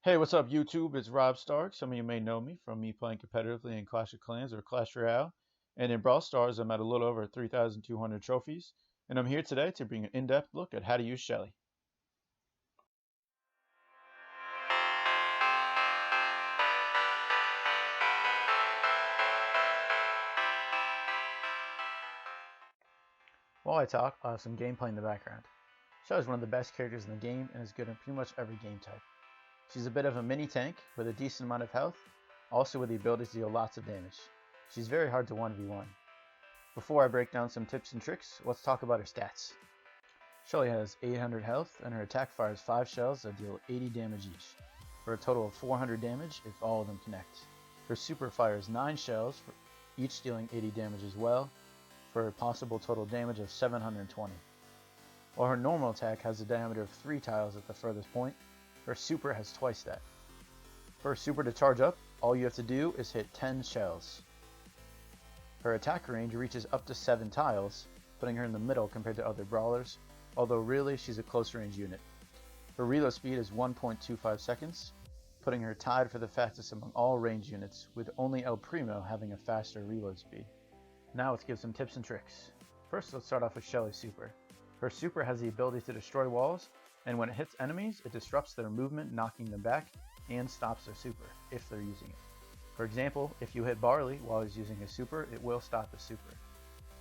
Hey, what's up, YouTube? It's Rob Stark. Some of you may know me from me playing competitively in Clash of Clans or Clash Royale. And in Brawl Stars, I'm at a little over 3,200 trophies. And I'm here today to bring an in-depth look at how to use Shelly. While I talk, I'll have some gameplay in the background. Shelly is one of the best characters in the game and is good in pretty much every game type. She's a bit of a mini tank with a decent amount of health, also with the ability to deal lots of damage. She's very hard to 1v1. Before I break down some tips and tricks, let's talk about her stats. Shelly has 800 health and her attack fires 5 shells that deal 80 damage each, for a total of 400 damage if all of them connect. Her super fires 9 shells, for each dealing 80 damage as well, for a possible total damage of 720. While her normal attack has a diameter of 3 tiles at the furthest point, her super has twice that. For her super to charge up, all you have to do is hit 10 shells. Her attack range reaches up to 7 tiles, putting her in the middle compared to other brawlers, although really she's a close range unit. Her reload speed is 1.25 seconds, putting her tied for the fastest among all range units, with only El Primo having a faster reload speed. Now let's give some tips and tricks. First, let's start off with Shelly's super. Her super has the ability to destroy walls, and when it hits enemies, it disrupts their movement, knocking them back, and stops their super, if they're using it. For example, if you hit Barley while he's using his super, it will stop his super.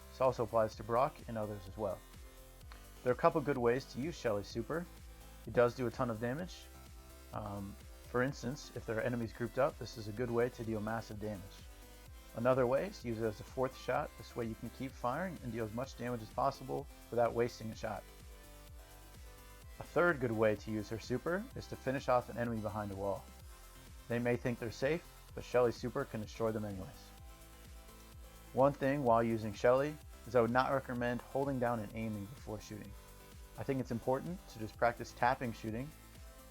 This also applies to Brock and others as well. There are a couple good ways to use Shelly's super. It does do a ton of damage. For instance, if there are enemies grouped up, this is a good way to deal massive damage. Another way is to use it as a 4th shot. This way you can keep firing and deal as much damage as possible without wasting a shot. A third good way to use her super is to finish off an enemy behind a wall. They may think they're safe, but Shelly's super can destroy them anyways. One thing while using Shelly is I would not recommend holding down and aiming before shooting. I think it's important to just practice tapping shooting.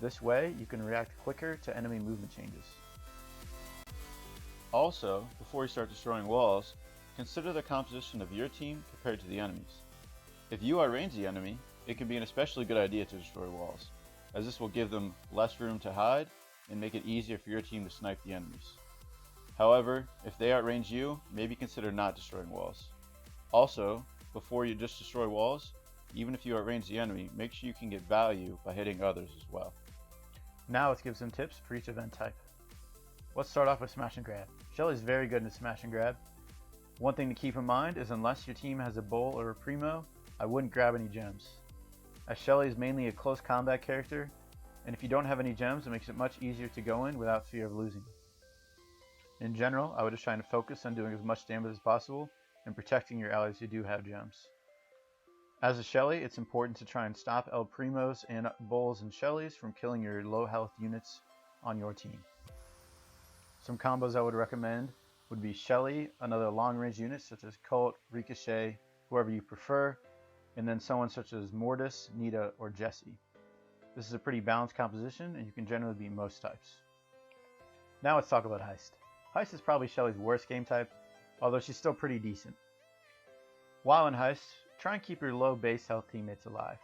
This way you can react quicker to enemy movement changes. Also, before you start destroying walls, consider the composition of your team compared to the enemies. If you outrange the enemy, it can be an especially good idea to destroy walls, as this will give them less room to hide and make it easier for your team to snipe the enemies. However, if they outrange you, maybe consider not destroying walls. Also, before you just destroy walls, even if you outrange the enemy, make sure you can get value by hitting others as well. Now let's give some tips for each event type. Let's start off with Smash and Grab. Shelly's very good in Smash and Grab. One thing to keep in mind is unless your team has a Bull or a Primo, I wouldn't grab any gems, as Shelly is mainly a close combat character, and if you don't have any gems, it makes it much easier to go in without fear of losing. In general, I would just try to focus on doing as much damage as possible and protecting your allies who do have gems. As a Shelly, it's important to try and stop El Primos and Bulls and Shellys from killing your low health units on your team. Some combos I would recommend would be Shelly, another long range unit such as Colt, Ricochet, whoever you prefer, and then someone such as Mortis, Nita, or Jessie. This is a pretty balanced composition and you can generally beat most types. Now let's talk about Heist. Heist is probably Shelly's worst game type, although she's still pretty decent. While in Heist, try and keep your low base health teammates alive.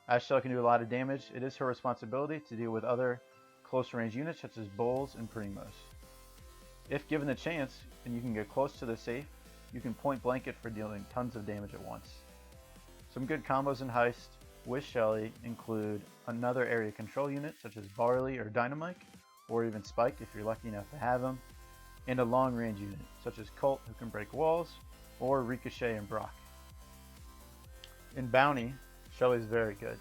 As Shelly can do a lot of damage, it is her responsibility to deal with other close range units such as Bulls and Primos. If given the chance and you can get close to the safe, you can point blanket for dealing tons of damage at once. Some good combos in Heist with Shelly include another area control unit such as Barley or Dynamite, or even Spike if you're lucky enough to have them, and a long range unit such as Colt who can break walls, or Ricochet and Brock. In Bounty, Shelly is very good.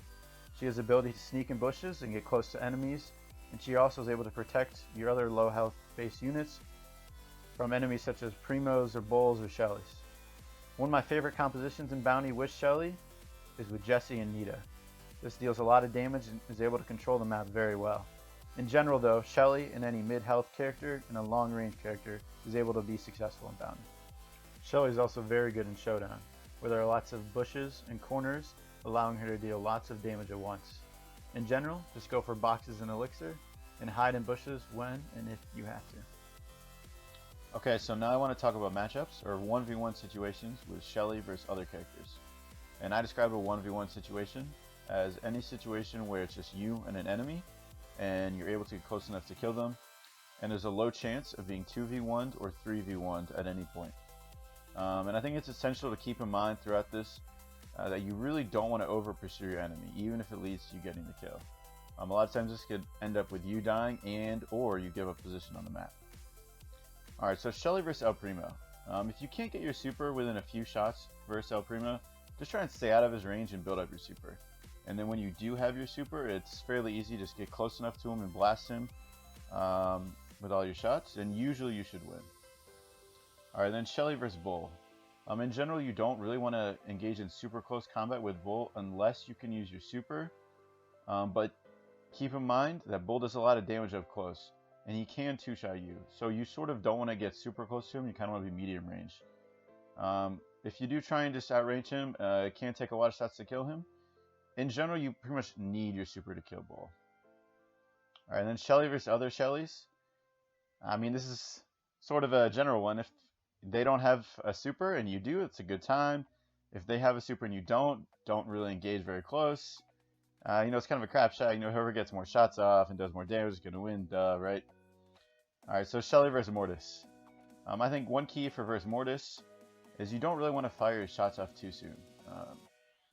She has the ability to sneak in bushes and get close to enemies, and she also is able to protect your other low health base units from enemies such as Primos or Bulls or Shellys. One of my favorite compositions in Bounty with Shelly is with Jessie and Nita. This deals a lot of damage and is able to control the map very well. In general though, Shelly and any mid-health character and a long-range character is able to be successful in Bounty. Shelly is also very good in Showdown, where there are lots of bushes and corners, allowing her to deal lots of damage at once. In general, just go for boxes and elixir, and hide in bushes when and if you have to. Okay, so now I want to talk about matchups, or 1v1 situations with Shelly versus other characters. And I describe a 1v1 situation as any situation where it's just you and an enemy, and you're able to get close enough to kill them. And there's a low chance of being 2v1'd or 3v1'd at any point. And I think it's essential to keep in mind throughout this that you really don't want to over pursue your enemy, even if it leads to you getting the kill. A lot of times this could end up with you dying and or you give up position on the map. Alright, so Shelly versus El Primo. If you can't get your super within a few shots versus El Primo, just try and stay out of his range and build up your super. And then when you do have your super, it's fairly easy to just get close enough to him and blast him with all your shots, and usually you should win. Alright, then Shelly versus Bull. In general, you don't really want to engage in super close combat with Bull unless you can use your super, but keep in mind that Bull does a lot of damage up close, and he can two-shot you, so you sort of don't want to get super close to him, you kind of want to be medium range. If you do try and just outrange him, it can take a lot of shots to kill him. In general, you pretty much need your super to kill Bull. Alright, then Shelly versus other Shellys. I mean, this is sort of a general one. If they don't have a super and you do, it's a good time. If they have a super and you don't really engage very close. You know, it's kind of a crap shot. You know, whoever gets more shots off and does more damage is going to win, duh, right? Alright, so Shelly versus Mortis. I think one key for versus Mortis is you don't really want to fire your shots off too soon.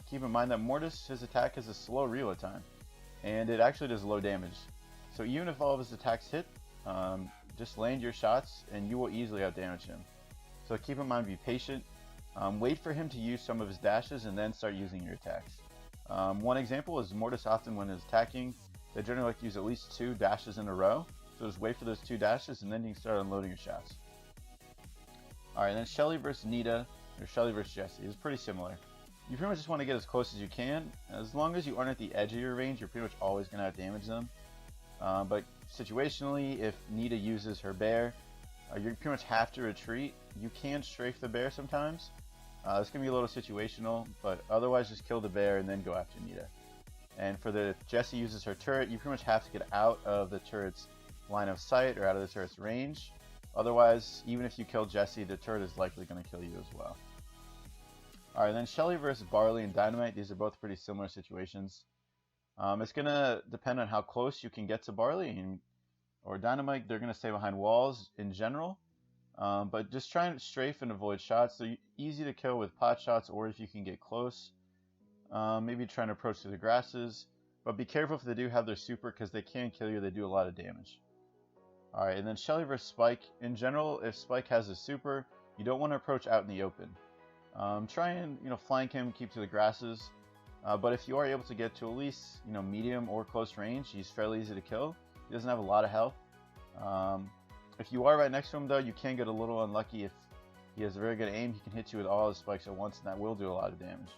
Keep in mind that Mortis, his attack has a slow reload time, and it actually does low damage. So even if all of his attacks hit, just land your shots and you will easily outdamage him. So keep in mind, be patient. Wait for him to use some of his dashes and then start using your attacks. One example is Mortis often when he's attacking, they generally like to use at least 2 dashes in a row. So just wait for those 2 dashes and then you can start unloading your shots. Alright, then Shelly versus Nita, or Shelly versus Jessie is pretty similar. You pretty much just want to get as close as you can. As long as you aren't at the edge of your range, you're pretty much always going to outdamage them. But situationally, if Nita uses her bear, you pretty much have to retreat. You can strafe the bear sometimes. This can be a little situational, but otherwise just kill the bear and then go after Nita. And for the Jessie uses her turret, you pretty much have to get out of the turret's line of sight or out of the turret's range. Otherwise, even if you kill Jessie, the turret is likely going to kill you as well. Alright, then Shelly versus Barley and Dynamite. These are both pretty similar situations. It's going to depend on how close you can get to Barley or Dynamite. They're going to stay behind walls in general. But just try and strafe and avoid shots. They're easy to kill with pot shots, or if you can get close. Maybe try and approach through the grasses. But be careful if they do have their super, because they can kill you. They do a lot of damage. Alright, and then Shelly versus Spike. In general, if Spike has a super, you don't want to approach out in the open. Try and flank him, keep to the grasses. But if you are able to get to at least medium or close range, he's fairly easy to kill. He doesn't have a lot of health. If you are right next to him, though, you can get a little unlucky. If he has a very good aim, he can hit you with all his spikes at once, and that will do a lot of damage.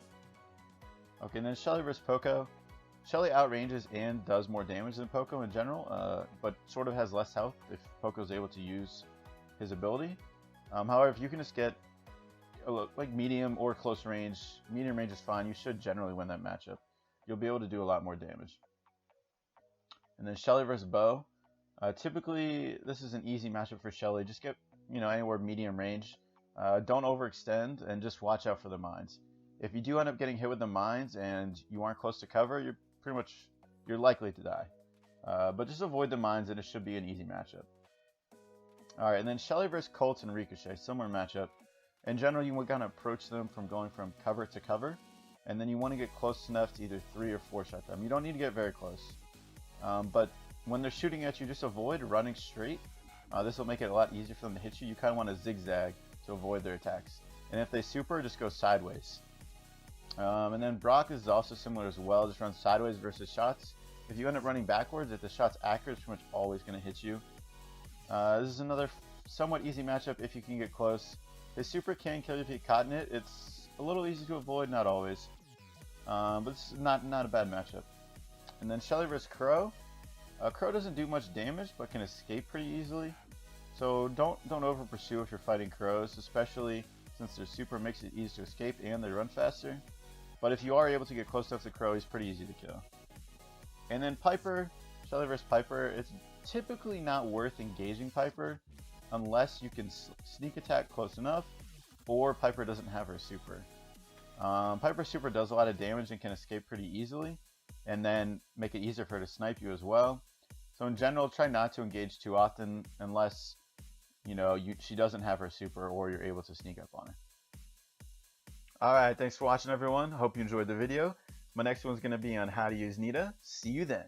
Okay, and then Shelly versus Poco. Shelly outranges and does more damage than Poco in general, but sort of has less health if Poco is able to use his ability. However, if you can just get like medium or close range, medium range is fine. You should generally win that matchup. You'll be able to do a lot more damage. And then Shelly versus Bo. Typically, this is an easy matchup for Shelly. Just get anywhere medium range. Don't overextend and just watch out for the mines. If you do end up getting hit with the mines and you aren't close to cover, you're likely to die. But just avoid the mines and it should be an easy matchup. Alright, and then Shelly versus Colt and Ricochet, similar matchup. In general, you want to approach them from going from cover to cover, and then you want to get close enough to either 3 or 4 shot them. You don't need to get very close. But when they're shooting at you, just avoid running straight. This will make it a lot easier for them to hit you. You kind of want to zigzag to avoid their attacks. And if they super, just go sideways. And then Brock is also similar as well. Just run sideways versus shots. If you end up running backwards, if the shot's accurate, it's pretty much always going to hit you. This is another somewhat easy matchup if you can get close. His super can kill you if you get caught in it. It's a little easy to avoid, not always. But it's not a bad matchup. And then Shelly versus Crow. Crow doesn't do much damage, but can escape pretty easily. So don't over pursue if you're fighting crows, especially since their super makes it easy to escape and they run faster. But if you are able to get close enough to Crow, he's pretty easy to kill. And then Piper, Shelly vs Piper, it's typically not worth engaging Piper unless you can sneak attack close enough, or Piper doesn't have her super. Piper's super does a lot of damage and can escape pretty easily, and then make it easier for her to snipe you as well. So in general, try not to engage too often unless, she doesn't have her super or you're able to sneak up on her. Alright, thanks for watching everyone. Hope you enjoyed the video. My next one's going to be on how to use Nita. See you then.